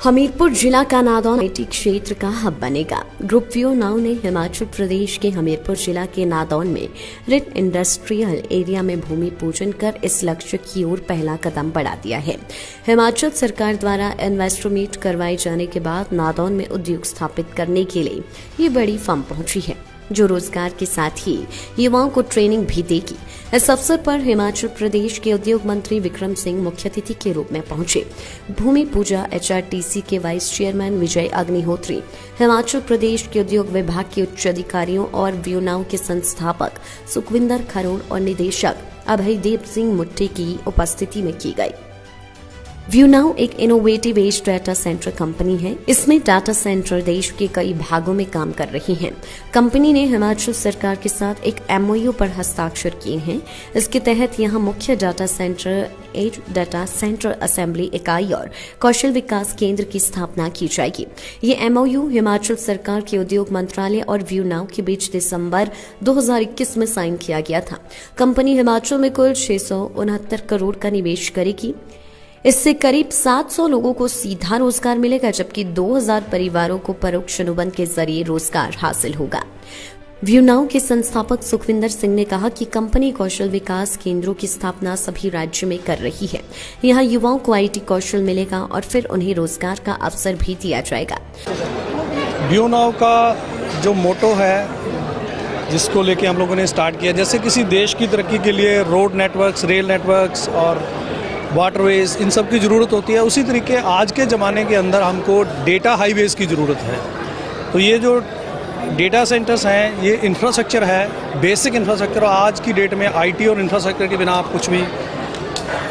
हमीरपुर जिला का नादौन आईटी क्षेत्र का हब बनेगा। ग्रुप व्यू नाउ ने हिमाचल प्रदेश के हमीरपुर जिला के नादौन में रिट इंडस्ट्रियल एरिया में भूमि पूजन कर इस लक्ष्य की ओर पहला कदम बढ़ा दिया है। हिमाचल सरकार द्वारा इन्वेस्टर मीट करवाए जाने के बाद नादौन में उद्योग स्थापित करने के लिए ये बड़ी फर्म पहुंची है, जो रोजगार के साथ ही युवाओं को ट्रेनिंग भी देगी। इस अवसर पर हिमाचल प्रदेश के उद्योग मंत्री विक्रम सिंह मुख्य अतिथि के रूप में पहुंचे। भूमि पूजा एचआरटीसी के वाइस चेयरमैन विजय अग्निहोत्री, हिमाचल प्रदेश के उद्योग विभाग के उच्च अधिकारियों और व्यू नाउ के संस्थापक सुखविंदर खरोड़ और निदेशक अभयदेव सिंह मुट्ठी की उपस्थिति में की गई। व्यू नाउ एक innovative edge data centre company है। इसमें डाटा सेंटर देश के कई भागों में काम कर रही हैं। कंपनी ने हिमाचल सरकार के साथ एक एमओयू पर हस्ताक्षर किए हैं। इसके तहत यहां मुख्य data centre, edge data centre assembly इकाई और कौशल विकास केंद्र की स्थापना की जाएगी। ये एमओयू हिमाचल सरकार के उद्योग मंत्रालय और व्यू नाउ के बीच दिसंबर 2021 में साइन किया गया था। कंपनी हिमाचल में कुल 669 करोड़ का निवेश करेगी। इससे करीब 700 लोगों को सीधा रोजगार मिलेगा, जबकि 2000 परिवारों को परोक्ष अनुबंध के जरिए रोजगार हासिल होगा। व्यू नाउ के संस्थापक सुखविंदर सिंह ने कहा कि कंपनी कौशल विकास केंद्रों की स्थापना सभी राज्य में कर रही है। यहां युवाओं को आईटी कौशल मिलेगा और फिर उन्हें रोजगार का अवसर भी दिया जाएगा। व्यू नाउ का जो मोटो है, जिसको लेके हम लोगों ने स्टार्ट किया, जैसे किसी देश की तरक्की के लिए रोड नेटवर्क्स, रेल नेटवर्क्स और वाटरवेज, इन सब की ज़रूरत होती है, उसी तरीके आज के ज़माने के अंदर हमको डेटा हाईवेज़ की ज़रूरत है। तो ये जो डेटा सेंटर्स हैं, ये इंफ्रास्ट्रक्चर है, बेसिक इंफ्रास्ट्रक्चर। और आज की डेट में आईटी और इंफ्रास्ट्रक्चर के बिना आप कुछ भी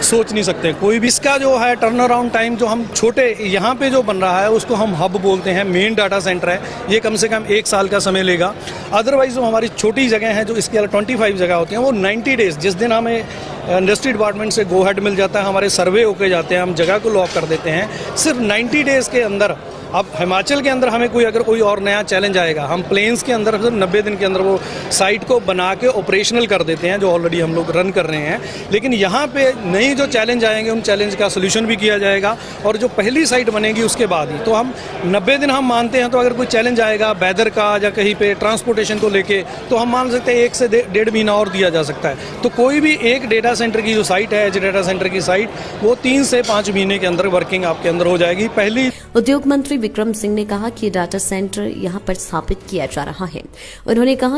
सोच नहीं सकते। कोई भी इसका जो है टर्न अराउंड टाइम, जो हम छोटे यहाँ पे जो बन रहा है उसको हम हब बोलते हैं, मेन डाटा सेंटर है, ये कम से कम 1 साल का समय लेगा। अदरवाइज जो हमारी छोटी जगह हैं, जो इसके अलावा 25 जगह होती हैं, वो 90 डेज, जिस दिन हमें इंडस्ट्री डिपार्टमेंट से गो हेड मिल जाता है, हमारे सर्वे होके जाते हैं, हम जगह को लॉक कर देते हैं, सिर्फ 90 डेज़ के अंदर। अब हिमाचल के अंदर हमें अगर कोई और नया चैलेंज आएगा, हम प्लेन्स के अंदर सिर्फ 90 दिन के अंदर वो साइट को बना के ऑपरेशनल कर देते हैं, जो ऑलरेडी हम लोग रन कर रहे हैं। लेकिन यहाँ पे नई जो चैलेंज आएंगे, उन चैलेंज का सोल्यूशन भी किया जाएगा। और जो पहली साइट बनेगी उसके बाद ही तो हम 90 दिन हम मानते हैं। तो अगर कोई चैलेंज आएगा वेदर का या कहीं पे ट्रांसपोर्टेशन को लेके, तो हम मान सकते हैं 1 से 1.5 महीना और दिया जा सकता है। तो कोई भी एक डेटा सेंटर की जो साइट है, डाटा सेंटर की साइट, वो 3 से 5 महीने के अंदर वर्किंग आपके अंदर हो जाएगी। पहली उद्योग मंत्री विक्रम सिंह ने कहा कि डाटा सेंटर यहां पर स्थापित किया जा रहा है। उन्होंने कहा